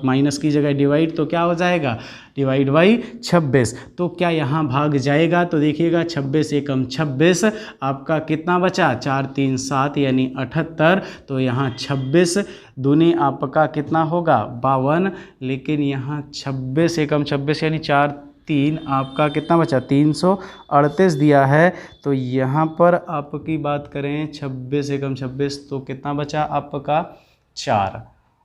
माइनस की जगह डिवाइड, तो क्या हो जाएगा डिवाइड बाई 26। तो क्या यहाँ भाग जाएगा, तो देखिएगा 26 एकम 26, आपका कितना बचा 4 3 7 यानी 78, तो यहाँ 26 दूनी आपका कितना होगा 52, लेकिन यहाँ 26 एकम 26 यानी 4 3 आपका कितना बचा 338 दिया है। तो यहाँ पर आपकी बात करें 26 एकम 26 तो कितना बचा आपका 4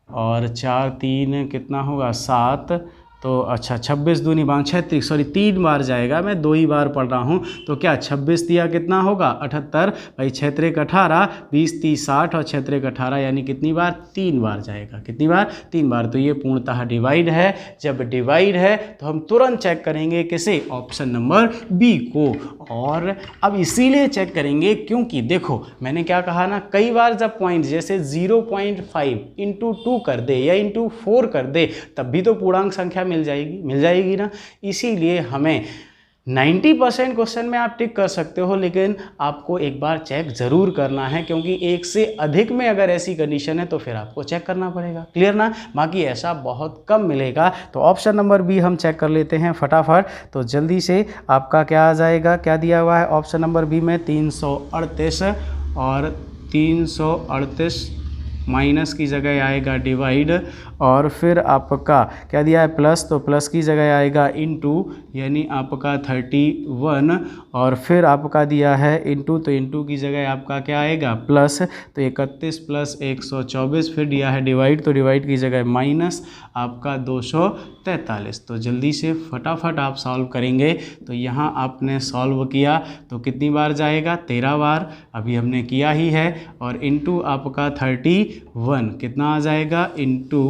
और 4 3 कितना होगा 7। तो अच्छा 26 दूनी 36 सॉरी 3 बार जाएगा, मैं 2 ही बार पढ़ रहा हूँ। तो क्या 26 दिया कितना होगा 78 भाई 6 3 18 20 30 60 और 6 3 18 यानी कितनी बार 3 बार जाएगा। कितनी बार 3 बार। तो ये पूर्णतः डिवाइड है। जब डिवाइड है तो हम तुरंत चेक करेंगे किसे ऑप्शन नंबर बी को। और अब इसीलिए चेक करेंगे क्योंकि देखो मैंने क्या कहा ना, कई बार जब पॉइंट जैसे 0.5 इंटू 2 कर दे या इंटू 4 कर दे तब भी तो पूर्णांक संख्या मिल जाएगी ना। इसीलिए हमें 90% क्वेश्चन में आप टिक कर सकते हो, लेकिन आपको एक बार चेक ज़रूर करना है क्योंकि एक से अधिक में अगर ऐसी कंडीशन है तो फिर आपको चेक करना पड़ेगा। क्लियर ना। बाकी ऐसा बहुत कम मिलेगा। तो ऑप्शन नंबर बी हम चेक कर लेते हैं फटाफट। तो जल्दी से आपका क्या आ जाएगा, क्या दिया हुआ है ऑप्शन नंबर बी में 338 और 338 माइनस की जगह आएगा डिवाइड और फिर आपका क्या दिया है प्लस, तो प्लस की जगह आएगा इनटू यानी आपका 31 और फिर आपका दिया है इनटू, तो इनटू की जगह आपका क्या आएगा प्लस, तो 31 प्लस 124 फिर दिया है डिवाइड, तो डिवाइड की जगह माइनस आपका 243। तो जल्दी से फटाफट आप सॉल्व करेंगे। तो यहाँ आपने सॉल्व किया तो कितनी बार जाएगा 13 बार, अभी हमने किया ही है। और इनटू आपका 31 कितना आ जाएगा इनटू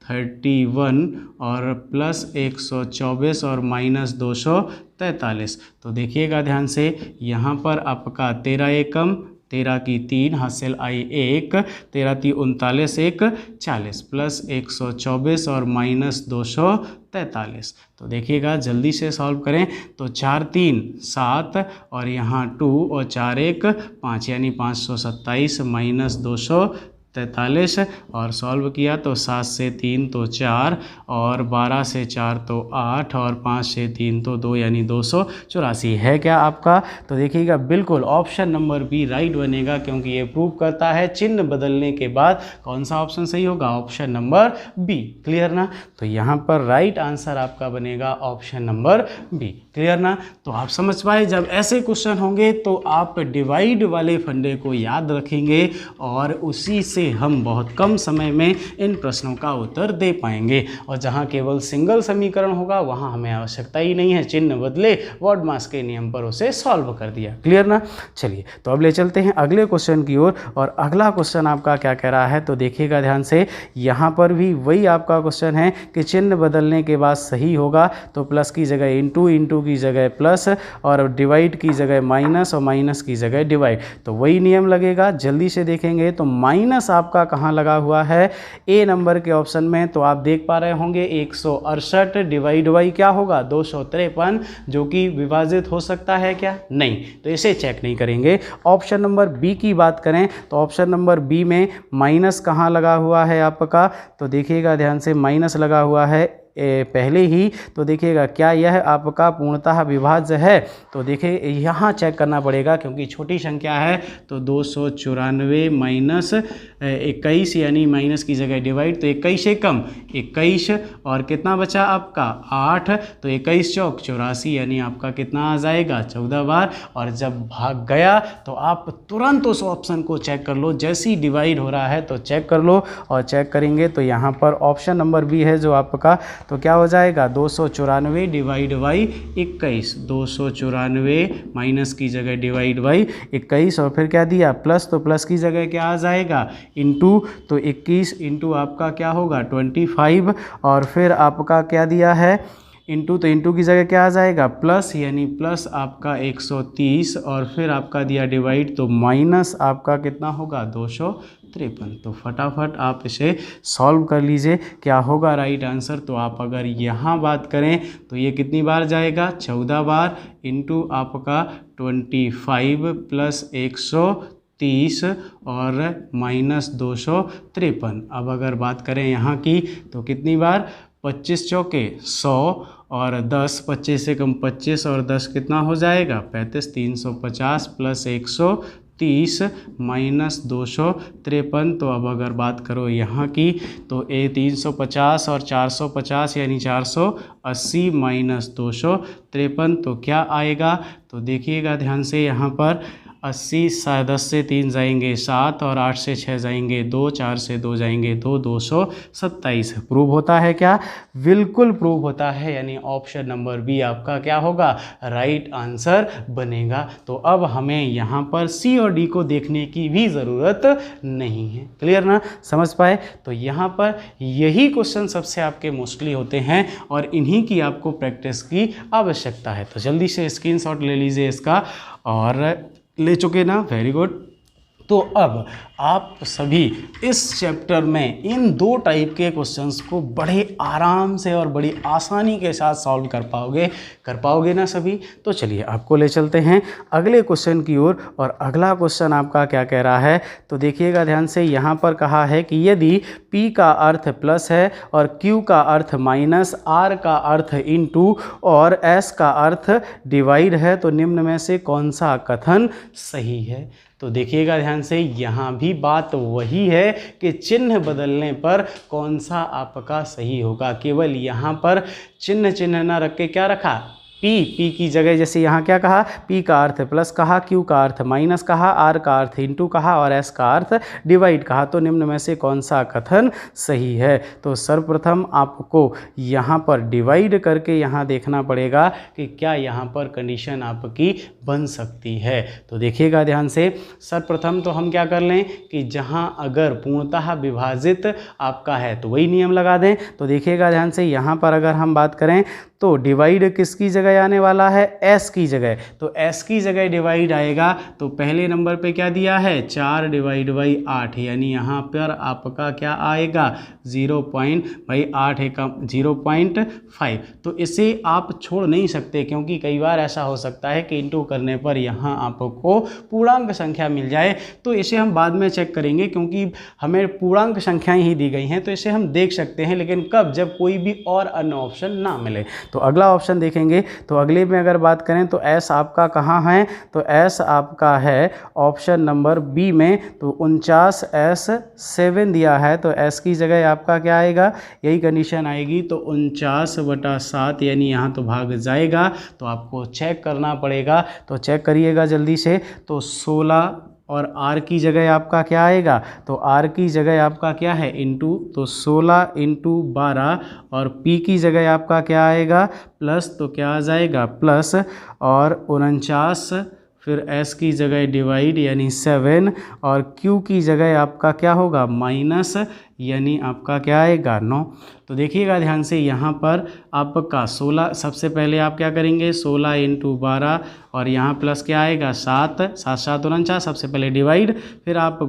31 और प्लस 124 और माइनस 243। तो देखिएगा ध्यान से, यहाँ पर आपका 13 एकम 13 की 3 हासिल आई 1, 13 × 3 = 39 1 40 प्लस 124 और माइनस 243। तो देखिएगा जल्दी से सॉल्व करें। तो 4 3 7 और यहाँ 2 और 4 1 5 यानी 527 माइनस 243 और सॉल्व किया तो 7 से 3 तो 4 और 12 से 4 तो 8 और 5 से 3 तो 2 यानी 284 है क्या आपका। तो देखिएगा बिल्कुल ऑप्शन नंबर बी राइट बनेगा क्योंकि ये प्रूव करता है चिन्ह बदलने के बाद कौन सा ऑप्शन सही होगा, ऑप्शन नंबर बी। क्लियर ना। तो यहाँ पर राइट आंसर आपका बनेगा ऑप्शन नंबर बी। क्लियर ना। तो आप समझ पाए, जब ऐसे क्वेश्चन होंगे तो आप डिवाइड वाले फंडे को याद रखेंगे और उसी से हम बहुत कम समय में इन प्रश्नों का उत्तर दे पाएंगे। और जहां केवल सिंगल समीकरण होगा वहां हमें आवश्यकता ही नहीं है, चिन्ह बदले वर्ड मास के नियम पर उसे सॉल्व कर दिया। क्लियर ना। चलिए तो अब ले चलते हैं अगले क्वेश्चन की ओर। और अगला क्वेश्चन आपका क्या कह रहा है, तो देखिएगा ध्यान से, यहाँ पर भी वही आपका क्वेश्चन है कि चिन्ह बदलने के बाद सही होगा तो प्लस की जगह इंटू, इंटू की जगह प्लस और डिवाइड की जगह माइनस और माइनस की जगह डिवाइड। तो वही नियम लगेगा। जल्दी से देखेंगे तो माइनस आपका कहाँ लगा हुआ है, ए नंबर के ऑप्शन में। तो आप देख पा रहे होंगे 168 डिवाइड बाई क्या होगा 253, जो कि विभाजित हो सकता है क्या, नहीं। तो इसे चेक नहीं करेंगे। ऑप्शन नंबर बी की बात करें तो ऑप्शन नंबर बी में माइनस कहाँ लगा हुआ है आपका, तो देखिएगा ध्यान से, माइनस लगा हुआ है पहले ही। तो देखिएगा क्या यह आपका पूर्णतः विभाज्य है, तो देखिए यहाँ चेक करना पड़ेगा क्योंकि छोटी संख्या है। तो 294 माइनस 21 यानी माइनस की जगह डिवाइड, तो 21 से कम 21 और कितना बचा आपका 8, तो 21 चौक 84 यानी आपका कितना आ जाएगा 14 बार। और जब भाग गया तो आप तुरंत उस ऑप्शन को चेक कर लो, जैसे ही डिवाइड हो रहा है तो चेक कर लो। और चेक करेंगे तो यहाँ पर ऑप्शन नंबर बी है जो आपका, तो क्या हो जाएगा 294 डिवाइड बाई 21, 294 माइनस की जगह डिवाइड बाई 21 और फिर क्या दिया प्लस, तो प्लस की जगह क्या आ जाएगा इंटू, तो 21 इंटू आपका क्या होगा 25 और फिर आपका क्या दिया है इंटू, तो इंटू की जगह क्या आ जाएगा प्लस यानी प्लस आपका 130 और फिर आपका दिया डिवाइड, तो माइनस आपका कितना होगा 253। तो फटाफट आप इसे सॉल्व कर लीजिए क्या होगा राइट आंसर। तो आप अगर यहाँ बात करें तो ये कितनी बार जाएगा 14 बार इंटू आपका 25 प्लस 130 और माइनस 253। अब अगर बात करें यहाँ की तो कितनी बार 25 चौके 100 और 10, 25 से कम 25 और 10 कितना हो जाएगा 35, 350 प्लस 30 माइनस 253। तो अब अगर बात करो यहाँ की तो ये 350 और 450 यानी 480 माइनस 253 तो क्या आएगा। तो देखिएगा ध्यान से, यहाँ पर 80 10 से 3 जाएंगे 7 और 8 से 6 जाएंगे 2, 4 से 2 जाएंगे 2, 227 प्रूव होता है क्या, बिल्कुल प्रूव होता है। यानी ऑप्शन नंबर बी आपका क्या होगा, राइट आंसर बनेगा। तो अब हमें यहाँ पर सी और डी को देखने की भी ज़रूरत नहीं है। क्लियर ना, समझ पाए। तो यहाँ पर यही क्वेश्चन सबसे आपके मोस्टली होते हैं और इन्हीं की आपको प्रैक्टिस की आवश्यकता है। तो जल्दी से स्क्रीनशॉट ले लीजिए इसका, और ले चुके ना, वेरी गुड। तो अब आप सभी इस चैप्टर में इन 2 टाइप के क्वेश्चंस को बड़े आराम से और बड़ी आसानी के साथ सॉल्व कर पाओगे ना सभी। तो चलिए आपको ले चलते हैं अगले क्वेश्चन की ओर। और अगला क्वेश्चन आपका क्या कह रहा है, तो देखिएगा ध्यान से। यहाँ पर कहा है कि यदि P का अर्थ प्लस है और Q का अर्थ माइनस, R का अर्थ इनटू और S का अर्थ डिवाइड है तो निम्न में से कौन सा कथन सही है। तो देखिएगा ध्यान से, यहाँ भी बात वही है कि चिन्ह बदलने पर कौन सा आपका सही होगा। केवल यहाँ पर चिन्ह ना रख के क्या रखा, पी की जगह जैसे यहाँ क्या कहा, P का अर्थ प्लस कहा, Q का अर्थ माइनस कहा, R का अर्थ इनटू कहा और S का अर्थ डिवाइड कहा। तो निम्न में से कौन सा कथन सही है। तो सर्वप्रथम आपको यहाँ पर डिवाइड करके यहाँ देखना पड़ेगा कि क्या यहाँ पर कंडीशन आपकी बन सकती है। तो देखिएगा ध्यान से, सर्वप्रथम तो हम क्या कर लें कि जहाँ अगर पूर्णतः विभाजित आपका है तो वही नियम लगा दें। तो देखिएगा ध्यान से, यहाँ पर अगर हम बात करें तो डिवाइड किसकी जगह आने वाला है, S की जगह। तो S की जगह डिवाइड आएगा तो पहले नंबर पे क्या दिया है, 4 डिवाइड बाई 8, यानी यहाँ पर आपका क्या आएगा 0.8 एकम 0.5। तो इसे आप छोड़ नहीं सकते, क्योंकि कई बार ऐसा हो सकता है कि इंटू करने पर यहाँ आपको पूर्णांक संख्या मिल जाए। तो इसे हम बाद में चेक करेंगे, क्योंकि हमें पूर्णांक संख्याएं ही दी गई हैं, तो इसे हम देख सकते हैं, लेकिन कब, जब कोई भी और अन्य ऑप्शन ना मिले। तो अगला ऑप्शन देखेंगे। तो अगले में अगर बात करें तो S आपका कहाँ है, तो S आपका है ऑप्शन नंबर बी में। तो 49S7 दिया है, तो S की जगह आपका क्या आएगा, यही कंडीशन आएगी। तो 49/7 यानी यहाँ तो भाग जाएगा, तो आपको चेक करना पड़ेगा। तो चेक करिएगा जल्दी से। तो 16 और R की जगह आपका क्या आएगा, तो R की जगह आपका क्या है इनटू, तो 16 × 12 और P की जगह आपका क्या आएगा प्लस, तो क्या आ जाएगा प्लस और 49, फिर S की जगह डिवाइड यानी 7 और Q की जगह आपका क्या होगा माइनस, यानी आपका क्या आएगा 9। तो देखिएगा ध्यान से, यहाँ पर आपका 16, सबसे पहले आप क्या करेंगे 16 × 12 और यहाँ प्लस क्या आएगा 7, 7 7 49, सबसे पहले डिवाइड, फिर आप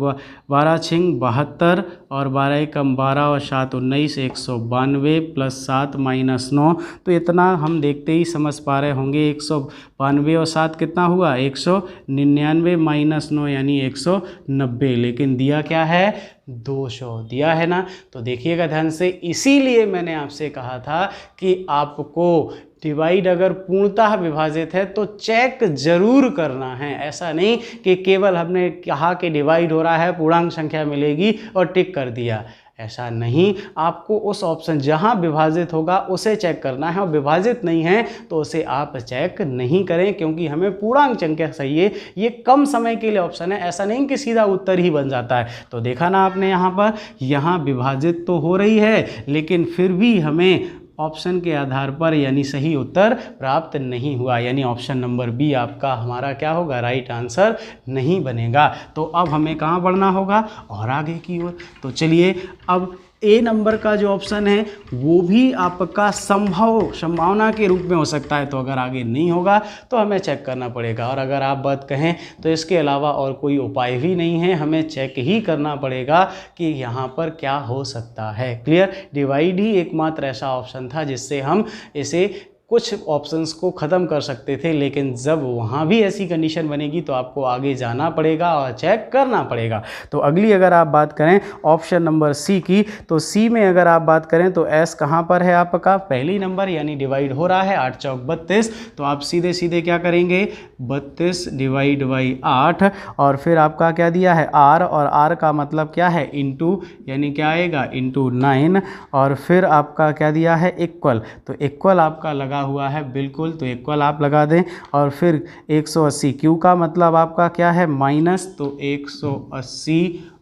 12 6 72 और 12 एकम 12 और 7 19, 192 प्लस 7 माइनस 9। तो इतना हम देखते ही समझ पा रहे होंगे, 192 और 7 कितना हुआ 199 माइनस 9 यानी 190, लेकिन दिया क्या है 200 दिया है ना। तो देखिएगा ध्यान से, इसीलिए मैंने आपसे कहा था कि आपको डिवाइड अगर पूर्णतः विभाजित है तो चेक जरूर करना है। ऐसा नहीं कि केवल हमने कहा कि डिवाइड हो रहा है पूर्णांक संख्या मिलेगी और टिक कर दिया, ऐसा नहीं। आपको उस ऑप्शन जहां विभाजित होगा उसे चेक करना है, और विभाजित नहीं है तो उसे आप चेक नहीं करें, क्योंकि हमें पूर्णांक संख्या चाहिए। ये कम समय के लिए ऑप्शन है, ऐसा नहीं कि सीधा उत्तर ही बन जाता है। तो देखा ना आपने, यहाँ विभाजित तो हो रही है, लेकिन फिर भी हमें ऑप्शन के आधार पर यानी सही उत्तर प्राप्त नहीं हुआ, यानी ऑप्शन नंबर बी आपका हमारा क्या होगा, राइट आंसर नहीं बनेगा। तो अब हमें कहाँ बढ़ना होगा, और आगे की ओर। तो चलिए, अब ए नंबर का जो ऑप्शन है वो भी आपका संभावना के रूप में हो सकता है। तो अगर आगे नहीं होगा तो हमें चेक करना पड़ेगा, और अगर आप बात कहें तो इसके अलावा और कोई उपाय भी नहीं है, हमें चेक ही करना पड़ेगा कि यहाँ पर क्या हो सकता है। क्लियर, डिवाइड ही एकमात्र ऐसा ऑप्शन था जिससे हम इसे कुछ ऑप्शंस को ख़त्म कर सकते थे, लेकिन जब वहाँ भी ऐसी कंडीशन बनेगी तो आपको आगे जाना पड़ेगा और चेक करना पड़ेगा। तो अगली अगर आप बात करें ऑप्शन नंबर सी की, तो सी में अगर आप बात करें तो एस कहाँ पर है आपका, पहली नंबर, यानी डिवाइड हो रहा है 8 चौक 32, तो आप सीधे सीधे क्या करेंगे 32 डिवाइड बाई 8, और फिर आपका क्या दिया है आर, और आर का मतलब क्या है इंटू, यानी क्या आएगा इंटू 9, और फिर आपका क्या दिया है इक्वल, तो इक्वल आपका लगा हुआ है बिल्कुल, तो इक्वल आप लगा दें, और फिर 180, क्यू का मतलब आपका क्या है माइनस, तो 180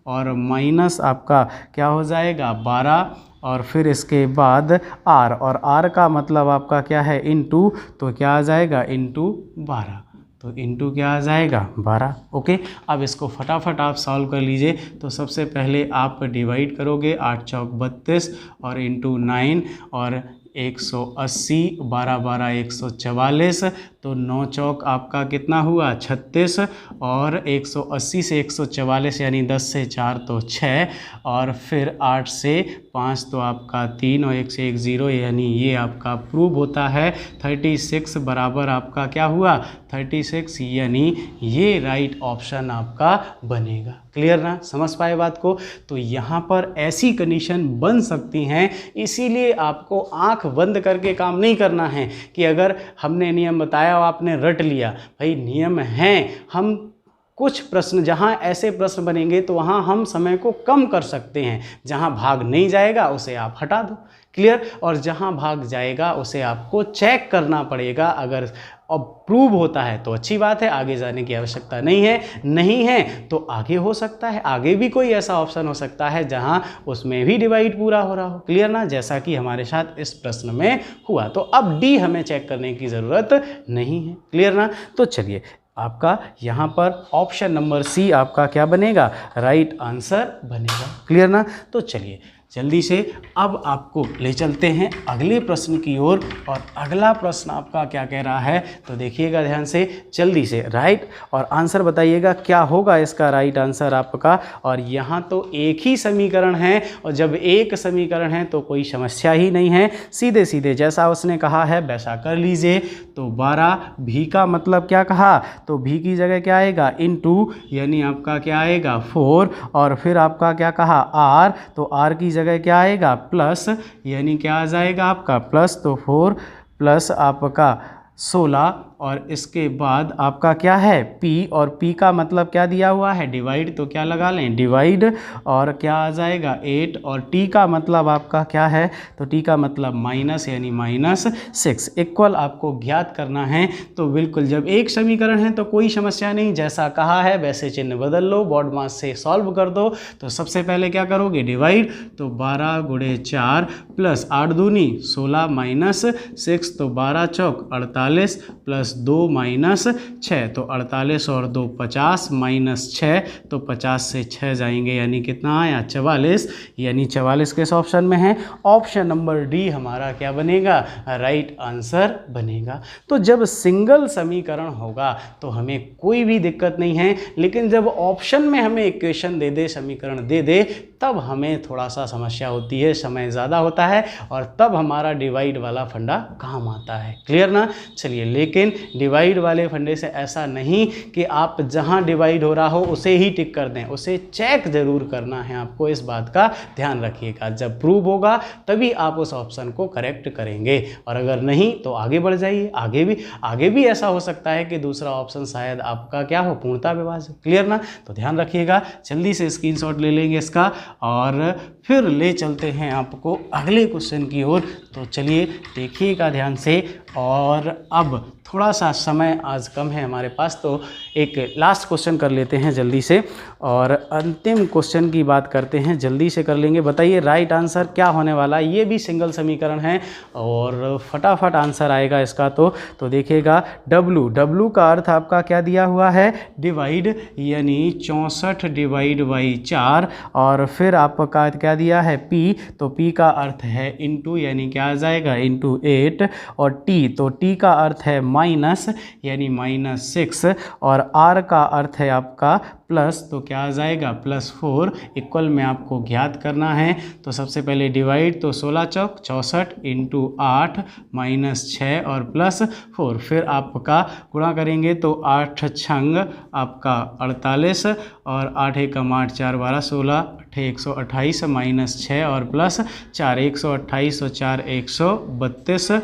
और माइनस आपका क्या हो जाएगा 12, और फिर इसके बाद आर, और आर का मतलब आपका क्या है इनटू, तो क्या आ जाएगा इनटू 12, तो इनटू क्या आ जाएगा 12। ओके, अब इसको फटाफट आप सॉल्व कर लीजिए। तो सबसे पहले आप डिवाइड करोगे 8 चौक 32 और इंटू 9 और 180, 12 12 144, तो 9 चौक आपका कितना हुआ 36, और 180 से 144 यानी 10 से 4 तो 6, और फिर 8 से 5 तो आपका 3, और 1 से 1 0, यानी ये आपका प्रूव होता है 36 बराबर आपका क्या हुआ 36, यानी ये राइट ऑप्शन आपका बनेगा। क्लियर ना, समझ पाए बात को। तो यहाँ पर ऐसी कंडीशन बन सकती हैं, इसीलिए आपको आंख बंद करके काम नहीं करना है कि अगर हमने नियम बताया और आपने रट लिया, भाई नियम हैं। हम कुछ प्रश्न जहाँ ऐसे प्रश्न बनेंगे तो वहाँ हम समय को कम कर सकते हैं, जहाँ भाग नहीं जाएगा उसे आप हटा दो। क्लियर, और जहाँ भाग जाएगा उसे आपको चेक करना पड़ेगा। अगर अप्रूव होता है तो अच्छी बात है, आगे जाने की आवश्यकता नहीं है, नहीं है तो आगे हो सकता है, आगे भी कोई ऐसा ऑप्शन हो सकता है जहाँ उसमें भी डिवाइड पूरा हो रहा हो। क्लियर ना, जैसा कि हमारे साथ इस प्रश्न में हुआ। तो अब डी हमें चेक करने की ज़रूरत नहीं है। क्लियर ना, तो चलिए आपका यहाँ पर ऑप्शन नंबर सी आपका क्या बनेगा, राइट आंसर बनेगा। क्लियर ना, तो चलिए जल्दी से अब आपको ले चलते हैं अगले प्रश्न की ओर। और अगला प्रश्न आपका क्या कह रहा है, तो देखिएगा ध्यान से, जल्दी से राइट और आंसर बताइएगा क्या होगा इसका राइट आंसर आपका। और यहाँ तो एक ही समीकरण है, और जब एक समीकरण है तो कोई समस्या ही नहीं है, सीधे सीधे जैसा उसने कहा है वैसा कर लीजिए। तो 12 भी का मतलब क्या कहा, तो भी की जगह क्या आएगा इनटू, यानी आपका क्या आएगा 4, और फिर आपका क्या कहा आर, तो आर की जगह क्या आएगा प्लस, यानी क्या आ जाएगा आपका प्लस, तो 4 प्लस आपका 16, और इसके बाद आपका क्या है P, और P का मतलब क्या दिया हुआ है डिवाइड, तो क्या लगा लें डिवाइड, और क्या आ जाएगा 8, और T का मतलब आपका क्या है, तो T का मतलब माइनस, यानी -6। इक्वल आपको ज्ञात करना है। तो बिल्कुल जब एक समीकरण है तो कोई समस्या नहीं, जैसा कहा है वैसे चिन्ह बदल लो, बोर्ड मास से सॉल्व कर दो। तो सबसे पहले क्या करोगे डिवाइड, तो 12 गुणे 4 प्लस 8 दूनी 16 माइनस 6, तो 12 चौक 48 प्लस 2 माइनस 6, तो 48 और 2 50 माइनस 6, तो 50 से 6 जाएंगे, यानी कितना आया 44, यानी 44 किस ऑप्शन में है, ऑप्शन नंबर डी हमारा क्या बनेगा, राइट आंसर बनेगा। तो जब सिंगल समीकरण होगा तो हमें कोई भी दिक्कत नहीं है, लेकिन जब ऑप्शन में हमें इक्वेशन दे दे, समीकरण दे दे, तब हमें थोड़ा सा समस्या होती है, समय ज़्यादा होता है, और तब हमारा डिवाइड वाला फंडा काम आता है। क्लियर ना, चलिए लेकिन डिवाइड वाले फंडे से ऐसा नहीं कि आप जहां डिवाइड हो रहा हो उसे ही टिक कर दें, उसे चेक जरूर करना है आपको, इस बात का ध्यान रखिएगा। जब प्रूव होगा तभी आप उस ऑप्शन को करेक्ट करेंगे, और अगर नहीं तो आगे बढ़ जाइए। आगे भी ऐसा हो सकता है कि दूसरा ऑप्शन शायद आपका क्या हो, पूर्णता विभाज्य। क्लियर ना, तो ध्यान रखिएगा। जल्दी से स्क्रीनशॉट ले लेंगे इसका, और फिर ले चलते हैं आपको अगले क्वेश्चन की ओर। तो चलिए देखिएगा ध्यान से। और अब थोड़ा सा समय आज कम है हमारे पास, तो एक लास्ट क्वेश्चन कर लेते हैं जल्दी से, और अंतिम क्वेश्चन की बात करते हैं, जल्दी से कर लेंगे। बताइए राइट आंसर क्या होने वाला है। ये भी सिंगल समीकरण है और फटाफट आंसर आएगा इसका। तो देखिएगा W का अर्थ आपका क्या दिया हुआ है, डिवाइड, यानी 64 डिवाइड बाई 4, और फिर आपका क्या दिया है P, तो P का अर्थ है इनटू, यानी क्या आ जाएगा इनटू 8, और T, तो T का अर्थ है माइनस यानी -6 और r का अर्थ है आपका प्लस, तो क्या आ जाएगा +4 इक्वल में आपको ज्ञात करना है। तो सबसे पहले डिवाइड, तो 16 चौक 64 इंटू 8 -6 और +4, फिर आपका गुणा करेंगे तो 8 छंग आपका 48 और 8 एकम 8 4 12 16 128 -6 और +4 128 और 4 132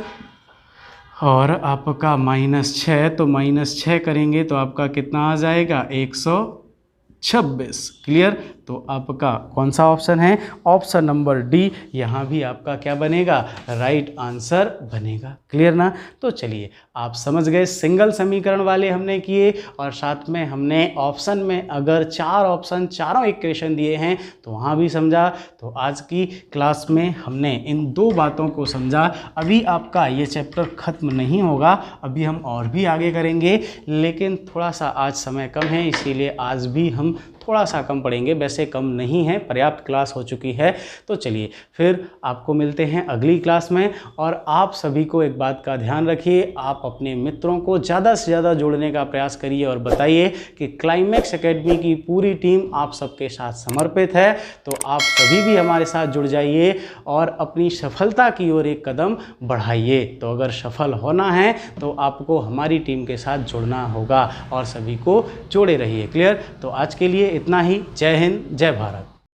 और आपका -6, तो -6 करेंगे तो आपका कितना आ जाएगा 126। क्लियर। तो आपका कौन सा ऑप्शन है? ऑप्शन नंबर डी, यहाँ भी आपका क्या बनेगा? राइट आंसर बनेगा। क्लियर ना। तो चलिए आप समझ गए, सिंगल समीकरण वाले हमने किए और साथ में हमने ऑप्शन में अगर 4 ऑप्शन चारों इक्वेशन दिए हैं तो वहाँ भी समझा। तो आज की क्लास में हमने इन 2 बातों को समझा। अभी आपका ये चैप्टर ख़त्म नहीं होगा, अभी हम और भी आगे करेंगे, लेकिन थोड़ा सा आज समय कम है, इसीलिए आज भी हम थोड़ा सा कम पढ़ेंगे। वैसे कम नहीं है, पर्याप्त क्लास हो चुकी है। तो चलिए फिर आपको मिलते हैं अगली क्लास में। और आप सभी को एक बात का ध्यान रखिए, आप अपने मित्रों को ज़्यादा से ज़्यादा जोड़ने का प्रयास करिए और बताइए कि क्लाइमेक्स एकेडमी की पूरी टीम आप सबके साथ समर्पित है। तो आप सभी भी हमारे साथ जुड़ जाइए और अपनी सफलता की ओर एक कदम बढ़ाइए। तो अगर सफल होना है तो आपको हमारी टीम के साथ जुड़ना होगा और सभी को जोड़े रहिए। क्लियर। तो आज के लिए इतना ही। जय हिंद, जय भारत।